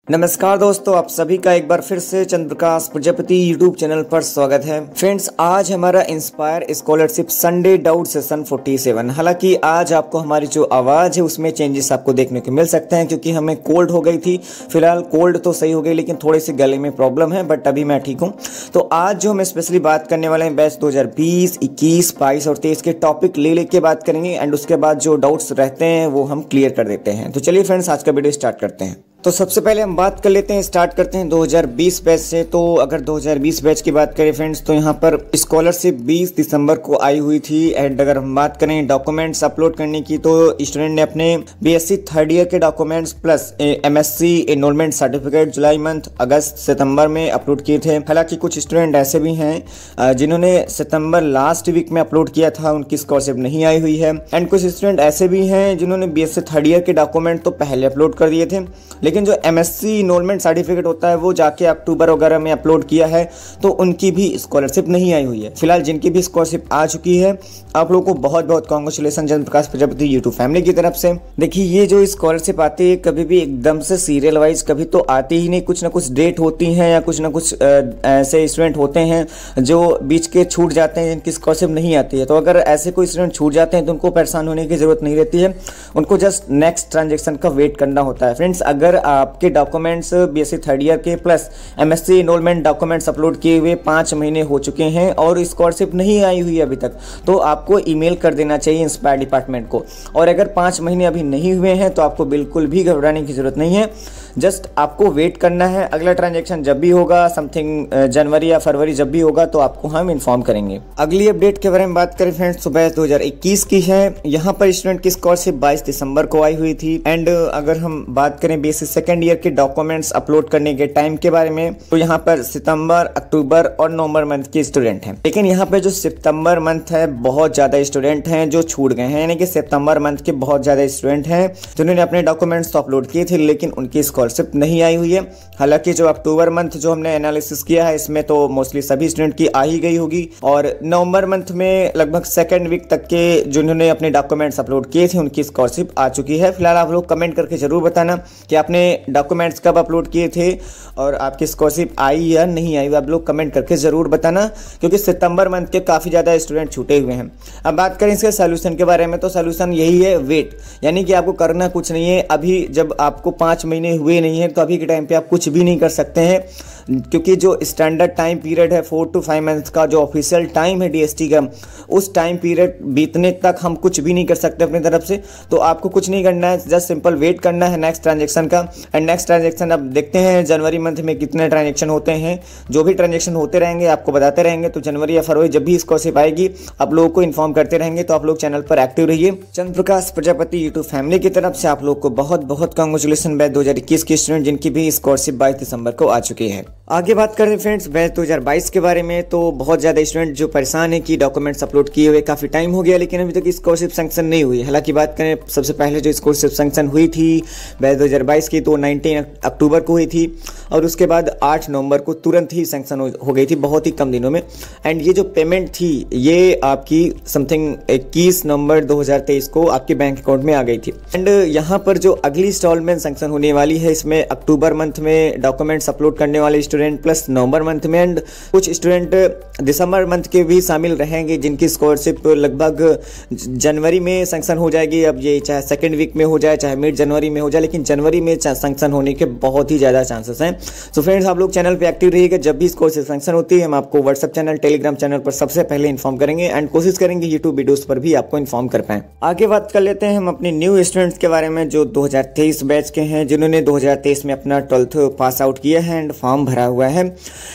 नमस्कार दोस्तों, आप सभी का एक बार फिर से चंद्र प्रकाश प्रजापति यूट्यूब चैनल पर स्वागत है। फ्रेंड्स, आज हमारा inspire scholarship Sunday doubt session 47। हालांकि आज आपको हमारी जो आवाज़ है उसमें चेंजेस आपको देखने को मिल सकते हैं, क्योंकि हमें कोल्ड हो गई थी। फिलहाल कोल्ड तो सही हो गई, लेकिन थोड़ी सी गले में प्रॉब्लम है, बट अभी मैं ठीक हूँ। तो आज जो हम स्पेशली बात करने वाले हैं बैच 2020, 21, 22 और 23 के टॉपिक ले लेके बात करेंगे, एंड उसके बाद जो डाउट्स रहते हैं वो हम क्लियर कर देते हैं। तो चलिए फ्रेंड्स, आज का वीडियो स्टार्ट करते हैं। तो सबसे पहले हम बात कर लेते हैं, स्टार्ट करते हैं 2020 बैच से। तो अगर 2020 बैच की बात करें फ्रेंड्स, तो यहाँ पर स्कॉलरशिप 20 दिसंबर को आई हुई थी। एंड अगर हम बात करें डॉक्यूमेंट्स अपलोड करने की, तो स्टूडेंट ने अपने बीएससी थर्ड ईयर के documents plus MSc enrolment certificate जुलाई मंथ, अगस्त, सितंबर में अपलोड किए थे। हालांकि कुछ स्टूडेंट ऐसे भी हैं जिन्होंने सितंबर लास्ट वीक में अपलोड किया था, उनकी स्कॉलरशिप नहीं आई हुई है। एंड कुछ स्टूडेंट ऐसे भी हैं जिन्होंने बीएससी थर्ड ईयर के डॉक्यूमेंट तो पहले अपलोड कर दिए थे, लेकिन जो एमएससी एनरोलमेंट सर्टिफिकेट होता है वो जाके अक्टूबर वगैरह में अपलोड किया है, तो उनकी भी स्कॉलरशिप नहीं आई हुई है। फिलहाल जिनकी भी स्कॉलरशिप आ चुकी है, आप लोगों को बहुत बहुत कांग्रेचुलेशन चंद्र प्रकाश प्रजापति यूट्यूब फैमिली की तरफ से। देखिए, ये जो स्कॉलरशिप आती है कभी भी एकदम से सीरियल वाइज कभी तो आती ही नहीं, कुछ ना कुछ डेट होती है या कुछ ना कुछ ऐसे स्टूडेंट होते हैं जो बीच के छूट जाते हैं, जिनकी स्कॉलरशिप नहीं आती है। तो अगर ऐसे कोई स्टूडेंट छूट जाते हैं तो उनको परेशान होने की जरूरत नहीं रहती है, उनको जस्ट नेक्स्ट ट्रांजेक्शन का वेट करना होता है। फ्रेंड्स, अगर आपके डॉक्यूमेंट्स बीएससी थर्ड ईयर के plus MSc enrolment documents upload किए हुए 5 महीने हो चुके हैं और स्कॉलरशिप नहीं आई हुई है अभी तक, तो आपको ईमेल कर देना चाहिए इंस्पायर डिपार्टमेंट को। और अगर 5 महीने अभी नहीं हुए हैं तो आपको बिल्कुल भी घबराने की जरूरत नहीं है, जस्ट आपको वेट करना है। अगला ट्रांजैक्शन जब भी होगा, समथिंग जनवरी या फरवरी जब भी होगा, तो आपको हम इन्फॉर्म करेंगे। अगली अपडेट के बारे में बात करें फ्रेंड्स, तो बैच 2021 की है। यहाँ पर स्टूडेंट की स्कॉलरशिप 22 दिसंबर को आई हुई थी। एंड अगर हम बात करें बीएससी सेकेंड ईयर के डॉक्यूमेंट्स अपलोड करने के टाइम के बारे में, तो यहाँ पर सितंबर, अक्टूबर और नवंबर मंथ के स्टूडेंट हैं। लेकिन यहाँ पे जो सितंबर मंथ है, बहुत ज्यादा स्टूडेंट हैं जो छूट गए हैं, यानी कि सितंबर मंथ के बहुत ज्यादा स्टूडेंट हैं जिन्होंने अपने डॉक्यूमेंट्स तो अपलोड किए थे, लेकिन उनकी स्कॉलरशिप नहीं आई हुई है। हालांकि जो अक्टूबर मंथ जो हमने एनालिसिस किया है, इसमें तो मोस्टली सभी स्टूडेंट की आ ही गई होगी। और नवंबर मंथ में लगभग सेकेंड वीक तक के जिन्होंने अपने डॉक्यूमेंट्स अपलोड किए थे, उनकी स्कॉलरशिप आ चुकी है। फिलहाल आप लोग कमेंट करके जरूर बताना कि आपने डॉक्यूमेंट्स कब अपलोड किए थे और आपकी स्कॉलरशिप आई या नहीं आई, आप लोग कमेंट करके जरूर बताना, क्योंकि सितंबर मंथ के काफ़ी ज़्यादा स्टूडेंट छूटे हुए हैं। अब बात करें इसके सोल्यूशन के बारे में, तो सोल्यूशन यही है, वेट। यानी कि आपको करना कुछ नहीं है। अभी जब आपको 5 महीने हुए नहीं हैं, तो अभी के टाइम पे आप कुछ भी नहीं कर सकते हैं, क्योंकि जो स्टैंडर्ड टाइम पीरियड है 4 to 5 मंथ्स का, जो ऑफिशियल टाइम है डीएसटी का, उस टाइम पीरियड बीतने तक हम कुछ भी नहीं कर सकते अपनी तरफ से। तो आपको कुछ नहीं करना है, जस्ट सिंपल वेट करना है नेक्स्ट ट्रांजेक्शन का। एंड नेक्स्ट ट्रांजेक्शन अब देखते हैं जनवरी मंथ में कितने ट्रांजेक्शन होते हैं। जो भी ट्रांजेक्शन होते रहेंगे आपको बताते रहेंगे। तो जनवरी या फरवरी जब भी स्कॉलरशिप आएगी, आप लोगों को इन्फॉर्म करते रहेंगे। तो आप लोग चैनल पर एक्टिव रहिए। चंद्र प्रकाश प्रजापति यूट्यूब फैमिली की तरफ से आप लोग को बहुत बहुत कांग्रेचुलेशन बैच 2021 के स्टूडेंट जिनकी भी स्कॉलरशिप 22 दिसंबर को आ चुकी है। आगे बात करते हैं फ्रेंड्स बैच 2022 के बारे में। तो बहुत ज़्यादा स्टूडेंट जो परेशान है कि डॉक्यूमेंट्स अपलोड किए हुए काफ़ी टाइम हो गया, लेकिन अभी तक स्कॉलरशिप सैंक्शन नहीं हुई। हालांकि बात करें सबसे पहले जो स्कॉलरशिप सैंक्शन हुई थी बैच 2022 की, तो 19 अक्टूबर को हुई थी, और उसके बाद 8 नवंबर को तुरंत ही सैंक्शन हो गई थी, बहुत ही कम दिनों में। एंड ये जो पेमेंट थी ये आपकी समथिंग 21 नवंबर 2023 को आपके बैंक अकाउंट में आ गई थी। एंड यहाँ पर जो अगली इंस्टॉलमेंट सैंक्शन होने वाली है, इसमें अक्टूबर मंथ में डॉक्यूमेंट्स अपलोड करने वाले स्टूडेंट प्लस नवंबर मंथ में, एंड कुछ स्टूडेंट दिसंबर मंथ के भी शामिल रहेंगे जिनकी स्कॉलरशिप लगभग जनवरी में सैंक्शन हो जाएगी। अब ये चाहे सेकेंड वीक में हो जाए, चाहे मिड जनवरी में हो जाए, लेकिन जनवरी में सैंक्शन होने के बहुत ही ज़्यादा चांसेस हैं। सो फ्रेंड्स, आप लोग चैनल पे एक्टिव रहिएगा। जब भी स्कॉलरशिप सैंक्शन होती है, हम आपको व्हाट्सएप चैनल, टेलीग्राम चैनल पर सबसे पहले इन्फॉर्म करेंगे, एंड कोशिश करेंगे यूट्यूब वीडियोस पर भी आपको इन्फॉर्म कर पाएं। आगे बात कर लेते हैं हम अपने न्यू स्टूडेंट्स के बारे में जो 2023 बैच के हैं, जिन्होंने 2023 में अपना 12th पास आउट किया है एंड फॉर्म भरा हुआ है।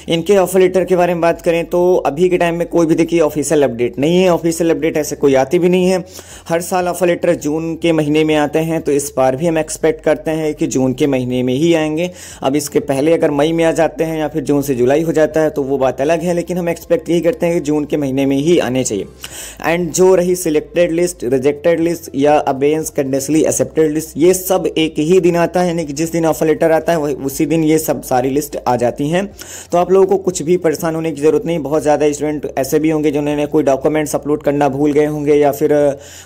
इनके ऑफर लेटर के बारे में बात करें तो अभी के टाइम में कोई भी देखिए ऑफिशियल अपडेट नहीं है। ऑफिशियल अपडेट ऐसे कोई आती भी नहीं है। हर साल ऑफर लेटर जून के महीने में आते हैं, तो इस बार भी हम एक्सपेक्ट करते हैं कि जून के महीने में ही आएंगे। अब इसके पहले अगर मई में आ जाते हैं या फिर जून से जुलाई हो जाता है तो वो बात अलग है, लेकिन हम एक्सपेक्ट यही करते हैं कि जून के महीने में ही आने चाहिए। एंड जो रही सिलेक्टेड लिस्ट, रिजेक्टेड लिस्ट या अबेंस कंडीशनली एक्सेप्टेड लिस्ट, ये सब एक ही दिन आता है, यानी कि जिस दिन ऑफर लेटर आता है उसी दिन ये सब सारी लिस्ट आ जाती हैं। तो आप लोगों को कुछ भी परेशान होने की जरूरत नहीं। बहुत ज़्यादा स्टूडेंट ऐसे भी होंगे जिन्होंने कोई डॉक्यूमेंट्स अपलोड करना भूल गए होंगे या फिर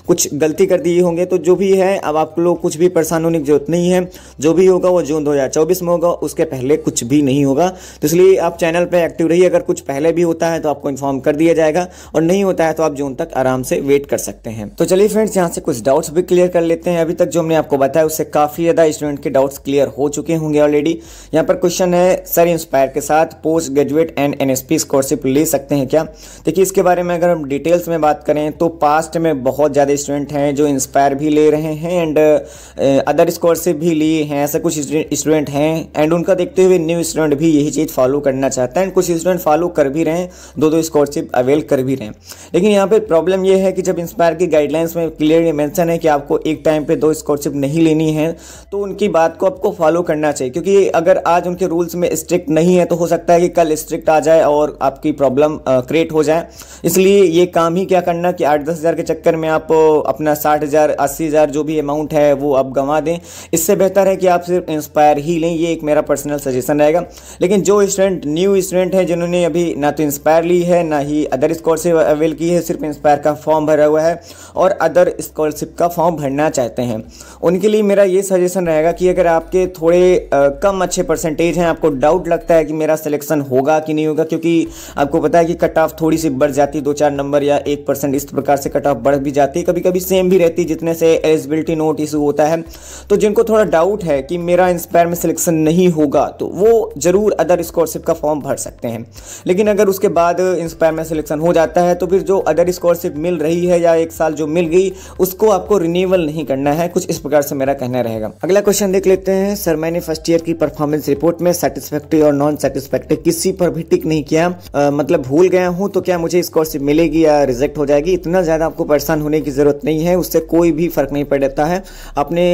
कुछ गलती कर दिए होंगे। तो जो भी है, अब आप लोग कुछ भी परेशान होने की जरूरत नहीं है। जो भी होगा वो जून 2024 में होगा, उसके पहले कुछ भी नहीं होगा। तो इसलिए आप चैनल पे एक्टिव रहिए। अगर कुछ पहले भी होता है तो आपको इन्फॉर्म कर दिया जाएगा, और नहीं होता है तो आप जून तक आराम से वेट कर सकते हैं। तो चलिए फ्रेंड्स, यहाँ से कुछ डाउट्स भी क्लियर कर लेते हैं। अभी तक जो हमने आपको बताया उससे काफी ज्यादा स्टूडेंट के डाउट्स क्लियर हो चुके होंगे ऑलरेडी। यहाँ पर क्वेश्चन है, सर इंस्पायर के साथ post graduate and NSP scholarship ले सकते हैं क्या? देखिए, इसके बारे में अगर हम डिटेल्स में बात करें तो पास्ट में बहुत ज़्यादा स्टूडेंट हैं जो इंस्पायर भी ले रहे हैं एंड अदर स्कॉलरशिप भी लिए हैं। ऐसे कुछ स्टूडेंट हैं एंड उनका देखते हुए न्यू स्टूडेंट भी यही चीज़ फॉलो करना चाहता है एंड कुछ स्टूडेंट फॉलो कर भी रहे हैं, दो स्कॉलरशिप अवेल कर भी रहे हैं। लेकिन यहाँ पे प्रॉब्लम यह है कि जब इंस्पायर की गाइडलाइंस में क्लियरली मेंशन है कि आपको एक टाइम पे 2 स्कॉलरशिप नहीं लेनी है, तो उनकी बात को आपको फॉलो करना चाहिए। क्योंकि अगर आज उनके रूल्स में स्ट्रिक्ट नहीं है तो हो सकता है कि कल स्ट्रिक्ट आ जाए और आपकी प्रॉब्लम क्रिएट हो जाए। इसलिए ये काम ही क्या करना कि 8-10 हज़ार के चक्कर में आप अपना 60,000 80,000 जो भी अमाउंट है वो आप गंवा दें। इससे बेहतर है कि आप सिर्फ इंस्पायर ही लें। ये एक मेरा पर्सनल सजेशन रहेगा। लेकिन जो स्टूडेंट न्यू स्टूडेंट है जिन्होंने अभी ना तो इंस्पायर ली है ना ही अदर स्कॉलरशिप अवेल की है, सिर्फ इंस्पायर का फॉर्म भरा हुआ है और अदर स्कॉलरशिप का फॉर्म भरना चाहते हैं, उनके लिए मेरा ये सजेशन रहेगा कि अगर आपके थोड़े कम अच्छे परसेंटेज हैं, आपको डाउट लगता है कि मेरा सिलेक्शन होगा कि नहीं होगा, क्योंकि आपको पता है कि कट ऑफ थोड़ी सी बढ़ जाती है, 2-4 नंबर या 1% इस प्रकार से कट ऑफ बढ़ भी जाती है, कभी कभी सेम भी रहती है जितने से एलिजिबिलिटी नोट इशू होता है। तो जिनको थोड़ा डाउट है कि मेरा इंस्पायर में सिलेक्शन नहीं होगा तो वो जरूर अदर स्कॉलरशिप का फॉर्म भर सकते हैं। लेकिन अगर उसके बाद इंस्पायर में सिलेक्शन हो जाता है तो फिर जो अदर स्कॉलरशिप मिल रही है या 1 साल जो मिल गई उसको आपको रिन्यूअल नहीं करना है। कुछ इस प्रकार से मेरा कहना रहेगा। अगला क्वेश्चन देख लेते हैं। सर, मैंने फर्स्ट ईयर की परफॉर्मेंस रिपोर्ट में सेटिस्फैक्टरी और नॉन सेटिस्फैक्टरी किसी पर भी टिक नहीं किया, मतलब भूल गया हूं, तो क्या मुझे स्कॉलरशिप मिलेगी या रिजेक्ट हो जाएगी? इतना ज्यादा आपको परेशान होने की जरूरत नहीं है, उससे कोई भी फर्क नहीं पड़ता है। आपने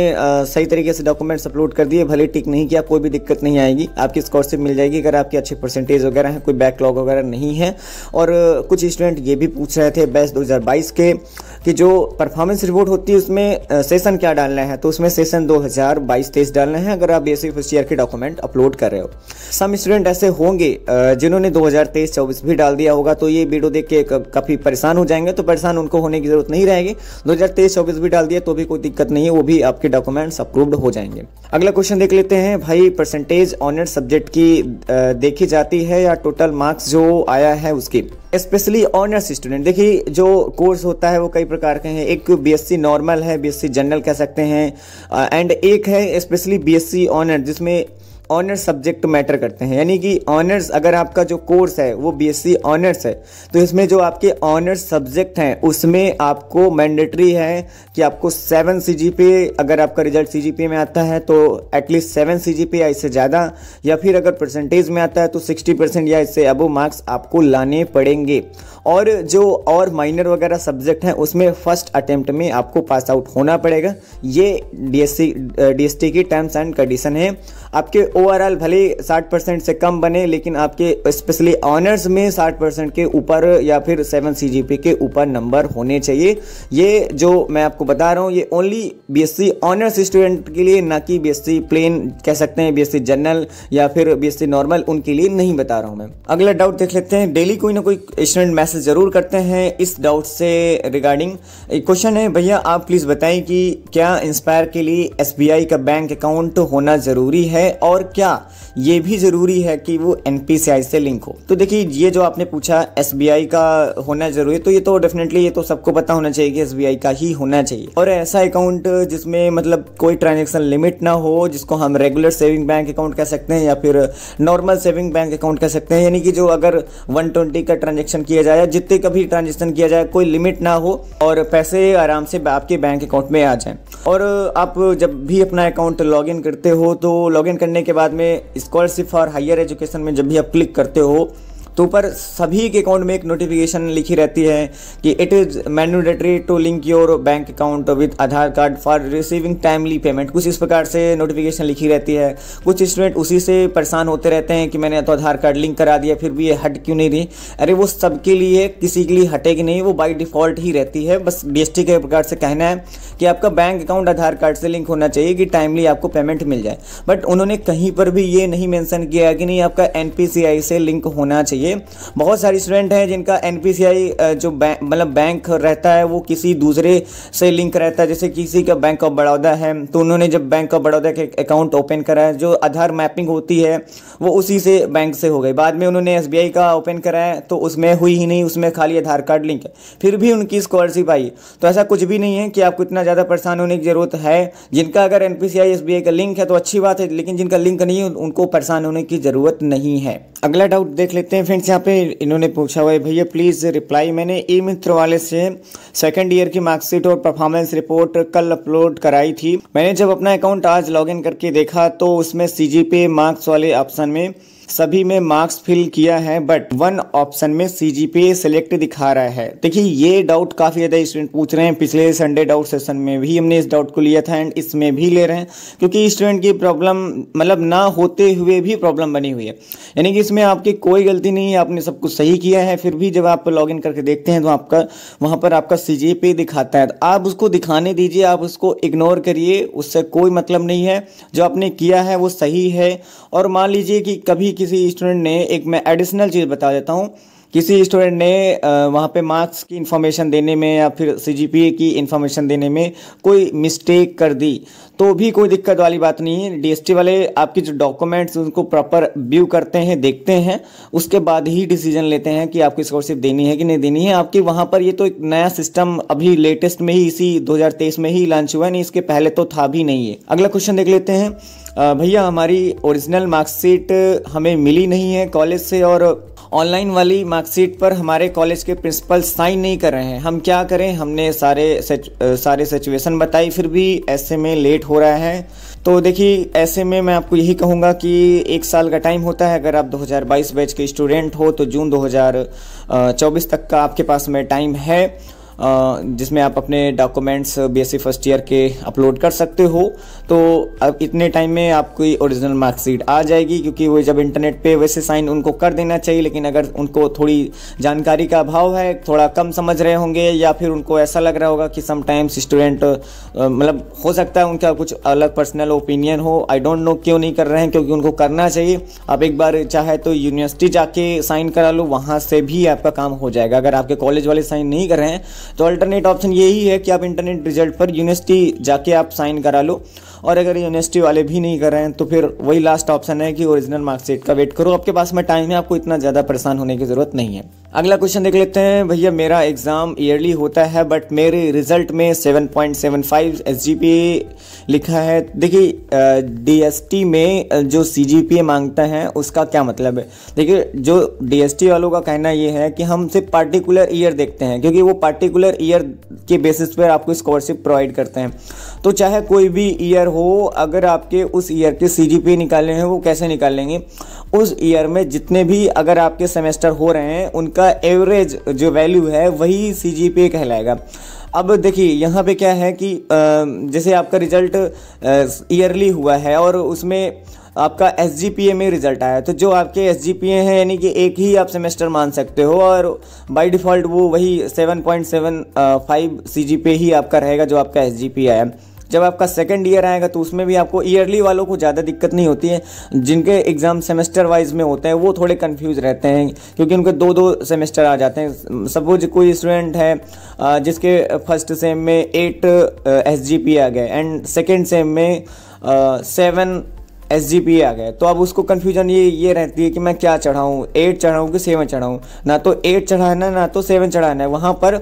सही तरीके से डॉक्यूमेंट्स अपलोड कर दिए, भले टिक नहीं किया, कोई भी दिक्कत नहीं आएगी, आपकी स्कॉलरशिप मिल जाएगी अगर आपकी अच्छे परसेंटेज वगैरह है, कोई बैकलॉग वगैरह नहीं है। और कुछ स्टूडेंट ये भी पूछ रहे थे बैच 2022 के कि जो परफॉर्मेंस रिपोर्ट होती है उसमें सेशन क्या डालना है, तो उसमें सेशन 2022-23 डालना है अगर आप बेसिक फर्स्ट ईयर के डॉक्यूमेंट अपलोड कर रहे हो। सम स्टूडेंट ऐसे होंगे जिन्होंने 2023-24 भी डाल दिया होगा, तो ये वीडियो देख के काफी परेशान हो जाएंगे, तो परेशान उनको होने की जरूरत नहीं रहेगी। 2023-24 भी डाल दिया तो भी कोई दिक्कत नहीं है, वो भी आपके डॉक्यूमेंट्स अप्रूव्ड हो जाएंगे। अगला क्वेश्चन देख लेते हैं। भाई, परसेंटेज ऑनर सब्जेक्ट की देखी जाती है या टोटल मार्क्स जो आया है उसकी? स्पेशली ऑनर्स स्टूडेंट, देखिए जो कोर्स होता है वो कई प्रकार के हैं। एक बीएससी नॉर्मल है, बीएससी जनरल कह सकते हैं, एंड एक है स्पेशली बीएससी ऑनर जिसमें ऑनर्स सब्जेक्ट मैटर करते हैं। यानी कि ऑनर्स, अगर आपका जो कोर्स है वो बीएससी ऑनर्स है तो इसमें जो आपके ऑनर्स सब्जेक्ट हैं उसमें आपको मैंडेटरी है कि आपको 7 सीजीपीए, अगर आपका रिजल्ट सीजीपीए में आता है तो एटलीस्ट 7 सीजीपीए या इससे ज़्यादा, या फिर अगर परसेंटेज में आता है तो 60% या इससे अबव मार्क्स आपको लाने पड़ेंगे। और जो और माइनर वगैरह सब्जेक्ट हैं उसमें फर्स्ट अटेम्प्ट में आपको पास आउट होना पड़ेगा। ये डीएसटी की टर्म्स एंड कंडीशन है। आपके ओवरऑल भले 60% से कम बने, लेकिन आपके स्पेशली ऑनर्स में 60% के ऊपर या फिर 7 सीजीपी के ऊपर नंबर होने चाहिए। ये जो मैं आपको बता रहा हूँ ये ओनली बीएससी ऑनर्स स्टूडेंट के लिए, ना कि बीएससी प्लेन कह सकते हैं, बीएससी जनरल या फिर बीएससी नॉर्मल, उनके लिए नहीं बता रहा हूँ मैं। अगला डाउट देख लेते हैं। डेली कोई ना कोई स्टूडेंट मैसेज जरूर करते हैं इस डाउट से रिगार्डिंग। एक क्वेश्चन है, भैया आप प्लीज बताएं कि क्या इंस्पायर के लिए एसबीआई का बैंक अकाउंट होना जरूरी है और क्या ये भी जरूरी है कि वो एनपीसीआई से लिंक हो? तो देखिए, ये जो आपने पूछा एसबीआई का होना जरूरी, तो ये तो डेफिनेटली ये तो सबको पता होना चाहिए कि एसबीआई का ही होना चाहिए। और ऐसा अकाउंट जिसमें मतलब कोई ट्रांजैक्शन लिमिट ना हो, जिसको हम रेगुलर सेविंग बैंक अकाउंट कह सकते हैं या फिर नॉर्मल सेविंग बैंक अकाउंट कह सकते हैं। यानी कि जो अगर 120 का ट्रांजेक्शन किया जाए, जितने का भी ट्रांजेक्शन किया जाए, कोई लिमिट ना हो और पैसे आराम से आपके बैंक अकाउंट में आ जाएं। और आप जब भी अपना अकाउंट लॉगिन करते हो तो लॉगिन करने के बाद में स्कॉलरशिप फॉर हायर एजुकेशन में जब भी आप क्लिक करते हो तो ऊपर सभी के अकाउंट में एक नोटिफिकेशन लिखी रहती है कि it is mandatory to link your bank account with Aadhaar card for receiving timely payment. कुछ इस प्रकार से नोटिफिकेशन लिखी रहती है। कुछ स्टूडेंट उसी से परेशान होते रहते हैं कि मैंने तो आधार कार्ड लिंक करा दिया फिर भी ये हट क्यों नहीं रही। अरे वो सबके लिए, किसी के लिए हटेगी नहीं, वो बाई डिफ़ॉल्ट ही रहती है। बस DST के प्रकार से कहना है कि आपका बैंक अकाउंट आधार कार्ड से लिंक होना चाहिए कि टाइमली आपको पेमेंट मिल जाए। बट उन्होंने कहीं पर भी ये नहीं मेंशन किया कि नहीं आपका NPCI से लिंक होना चाहिए। बहुत सारे स्टूडेंट हैं जिनका NPCI जो बैंक रहता है वो किसी दूसरे से लिंक रहता है। जैसे किसी का बैंक ऑफ बड़ौदा है तो उन्होंने जब बैंक ऑफ बड़ौदा के अकाउंट ओपन करा है, जो आधार मैपिंग होती है वो उसी से बैंक से हो गई। बाद में उन्होंने SBI का ओपन करा है तो उसमें हुई ही नहीं, उसमें खाली आधार कार्ड लिंक है, फिर भी उनकी स्कॉलरशिप आई। तो ऐसा कुछ भी नहीं है कि आपको इतना ज़्यादा परेशान होने की ज़रूरत है। जिनका अगर NPCI SBI का लिंक है तो अच्छी बात है, लेकिन जिनका लिंक नहीं है उनको परेशान होने की ज़रूरत नहीं है। अगला डाउट देख लेते हैं फ्रेंड्स। यहाँ पे इन्होंने पूछा हुआ है, भैया प्लीज़ रिप्लाई। मैंने ई मित्र वाले से सेकंड ईयर की मार्कशीट और परफॉर्मेंस रिपोर्ट कल अपलोड कराई थी। मैंने जब अपना अकाउंट आज लॉगिन करके देखा तो उसमें CGPA मार्क्स वाले ऑप्शन में सभी में मार्क्स फिल किया है, बट वन ऑप्शन में CGPA सिलेक्ट दिखा रहा है। देखिए ये डाउट काफ़ी ज़्यादा स्टूडेंट पूछ रहे हैं। पिछले संडे डाउट सेशन में भी हमने इस डाउट को लिया था एंड इसमें भी ले रहे हैं, क्योंकि स्टूडेंट की प्रॉब्लम मतलब ना होते हुए भी प्रॉब्लम बनी हुई है। यानी कि इसमें आपकी कोई गलती नहीं है, आपने सब कुछ सही किया है, फिर भी जब आप लॉगिन करके देखते हैं तो आपका वहाँ पर आपका CGPA दिखाता है। तो आप उसको दिखाने दीजिए, आप उसको इग्नोर करिए, उससे कोई मतलब नहीं है। जो आपने किया है वो सही है। और मान लीजिए कि कभी किसी स्टूडेंट ने, एक मैं एडिशनल चीज़ बता देता हूँ, किसी स्टूडेंट ने वहाँ पे मार्क्स की इन्फॉर्मेशन देने में या फिर CGPA की इन्फॉर्मेशन देने में कोई मिस्टेक कर दी तो भी कोई दिक्कत वाली बात नहीं है। DST वाले आपके जो डॉक्यूमेंट्स उनको प्रॉपर व्यू करते हैं, देखते हैं, उसके बाद ही डिसीजन लेते हैं कि आपकी स्कॉलरशिप देनी है कि नहीं देनी है। आपकी वहाँ पर ये तो एक नया सिस्टम अभी लेटेस्ट में ही इसी 2023 में ही लॉन्च हुआ है, नहीं इसके पहले तो था भी नहीं है। अगला क्वेश्चन देख लेते हैं। भैया हमारी ओरिजिनल मार्कशीट हमें मिली नहीं है कॉलेज से और ऑनलाइन वाली मार्कशीट पर हमारे कॉलेज के प्रिंसिपल साइन नहीं कर रहे हैं, हम क्या करें? हमने सारे सिचुएशन बताई फिर भी ऐसे में लेट हो रहा है। तो देखिए ऐसे में मैं आपको यही कहूँगा कि 1 साल का टाइम होता है। अगर आप 2022 बैच के स्टूडेंट हो तो जून 2024 तक का आपके पास में टाइम है, जिसमें आप अपने डॉक्यूमेंट्स BSc फर्स्ट ईयर के अपलोड कर सकते हो। तो अब इतने टाइम में आपकी ओरिजिनल मार्कशीट आ जाएगी, क्योंकि वो जब इंटरनेट पे वैसे साइन उनको कर देना चाहिए, लेकिन अगर उनको थोड़ी जानकारी का अभाव है, थोड़ा कम समझ रहे होंगे या फिर उनको ऐसा लग रहा होगा कि समटाइम्स स्टूडेंट मतलब हो सकता है उनका कुछ अलग पर्सनल ओपिनियन हो, आई डोंट नो क्यों नहीं कर रहे हैं, क्योंकि उनको करना चाहिए। आप एक बार चाहे तो यूनिवर्सिटी जाके साइन करा लो, वहाँ से भी आपका काम हो जाएगा। अगर आपके कॉलेज वाले साइन नहीं कर रहे हैं तो अल्टरनेट ऑप्शन यही है कि आप इंटरनेट रिजल्ट पर यूनिवर्सिटी जाके आप साइन करा लो। और अगर यूनिवर्सिटी वाले भी नहीं कर रहे हैं तो फिर वही लास्ट ऑप्शन है कि ओरिजिनल मार्कशीट का वेट करो। आपके पास में टाइम है, आपको इतना ज़्यादा परेशान होने की ज़रूरत नहीं है। अगला क्वेश्चन देख लेते हैं। भैया मेरा एग्ज़ाम ईयरली होता है बट मेरे रिजल्ट में 7.75 SGPA लिखा है। देखिए DST में जो CGPA मांगता है उसका क्या मतलब है? देखिए जो DST वालों का कहना ये है कि हम सिर्फ पार्टिकुलर ईयर देखते हैं, क्योंकि वो पार्टिकुलर ईयर के बेसिस पर आपको स्कॉलरशिप प्रोवाइड करते हैं। तो चाहे कोई भी ईयर हो, अगर आपके उस ईयर के CGPA निकालने हैं, वो कैसे निकालेंगे? उस ईयर में जितने भी अगर आपके सेमेस्टर हो रहे हैं उनका एवरेज जो वैल्यू है वही CGPA कहलाएगा। अब देखिए यहाँ पे क्या है कि जैसे आपका रिजल्ट ईयरली हुआ है और उसमें आपका SGPA में रिजल्ट आया, तो जो आपके SGPA हैं यानी कि एक ही आप सेमेस्टर मान सकते हो और बाय डिफ़ॉल्ट वो वही 7.75 CGPA ही आपका रहेगा जो आपका SGPA आया। जब आपका सेकंड ईयर आएगा तो उसमें भी आपको ईयरली वालों को ज़्यादा दिक्कत नहीं होती है। जिनके एग्ज़ाम सेमेस्टर वाइज में होते हैं वो थोड़े कंफ्यूज रहते हैं, क्योंकि उनके 2-2 सेमेस्टर आ जाते हैं। सपोज कोई स्टूडेंट है जिसके फर्स्ट सेम में 8 SGPA आ गए एंड सेकेंड सेम में 7 SGPA आ गए, तो अब उसको कन्फ्यूजन ये रहती है कि मैं क्या चढ़ाऊँ, 8 चढ़ाऊँ कि 7 चढ़ाऊँ। ना तो 8 चढ़ाना है ना तो 7 चढ़ाना है, वहाँ पर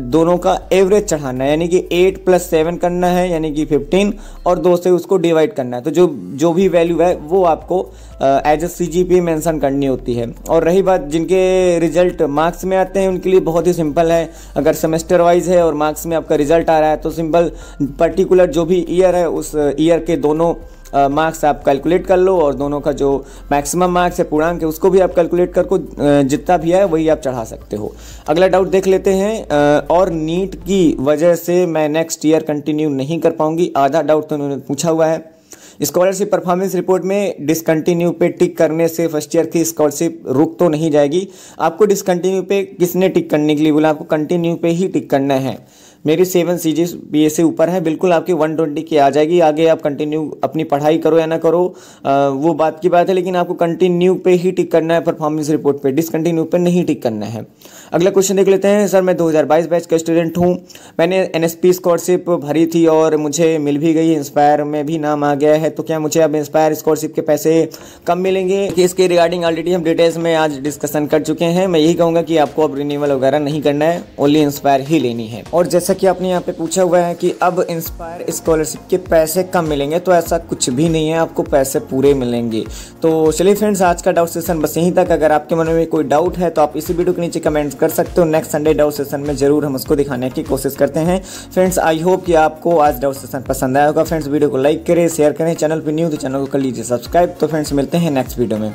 दोनों का एवरेज चढ़ाना है, यानी कि 8 + 7 करना है यानी कि 15 और 2 से उसको डिवाइड करना है। तो जो भी वैल्यू है वो आपको एज अ CGPA मेंशन करनी होती है। और रही बात जिनके रिजल्ट मार्क्स में आते हैं उनके लिए बहुत ही सिंपल है। अगर सेमेस्टर वाइज है और मार्क्स में आपका रिजल्ट आ रहा है तो सिंपल पर्टिकुलर जो भी ईयर है उस ईयर के दोनों मार्क्स आप कैलकुलेट कर लो और दोनों का जो मैक्सिमम मार्क्स है पूर्णांक है उसको भी आप कैलकुलेट करके जितना भी है वही आप चढ़ा सकते हो। अगला डाउट देख लेते हैं। और नीट की वजह से मैं नेक्स्ट ईयर कंटिन्यू नहीं कर पाऊंगी, आधा डाउट तो उन्होंने पूछा हुआ है। स्कॉलरशिप परफॉर्मेंस रिपोर्ट में डिसकंटिन्यू पे टिक करने से फर्स्ट ईयर की स्कॉलरशिप रुक तो नहीं जाएगी। आपको डिसकंटिन्यू पे किसने टिक करने के लिए बोला? आपको कंटिन्यू पे ही टिक करना है। मेरी 7 CGPA से ऊपर है, बिल्कुल आपकी 120 की आ जाएगी। आगे आप कंटिन्यू अपनी पढ़ाई करो या ना करो वो बात की बात है, लेकिन आपको कंटिन्यू पे ही टिक करना है परफॉर्मेंस रिपोर्ट पे, डिसकंटिन्यू पे नहीं टिक करना है। अगला क्वेश्चन देख लेते हैं। सर मैं 2022 बैच का स्टूडेंट हूँ, मैंने NSP स्कॉलरशिप भरी थी और मुझे मिल भी गई, इंस्पायर में भी नाम आ गया है, तो क्या मुझे अब इंस्पायर स्कॉलरशिप के पैसे कम मिलेंगे? इसके रिगार्डिंग ऑलरेडी हम डिटेल्स में आज डिस्कशन कर चुके हैं। मैं यही कहूँगा कि आपको अब रिन्यूअल वगैरह नहीं करना है, ओनली इंस्पायर ही लेनी है। और जैसा कि आपने यहाँ पे पूछा हुआ है कि अब इंस्पायर स्कॉलरशिप के पैसे कम मिलेंगे, तो ऐसा कुछ भी नहीं है, आपको पैसे पूरे मिलेंगे। तो चलिए फ्रेंड्स, आज का डाउट सेशन बस यहीं तक। अगर आपके मन में कोई डाउट है तो आप इसी वीडियो के नीचे कमेंट कर सकते हो। नेक्स्ट संडे डाउट सेशन में जरूर हम उसको दिखाने की कोशिश करते हैं। फ्रेंड्स आई होप कि आपको आज डाउट सेशन पसंद आया होगा। फ्रेंड्स वीडियो को लाइक करें, शेयर करें, चैनल पर न्यू तो चैनल को कर लीजिए सब्सक्राइब। तो फ्रेंड्स मिलते हैं नेक्स्ट वीडियो में।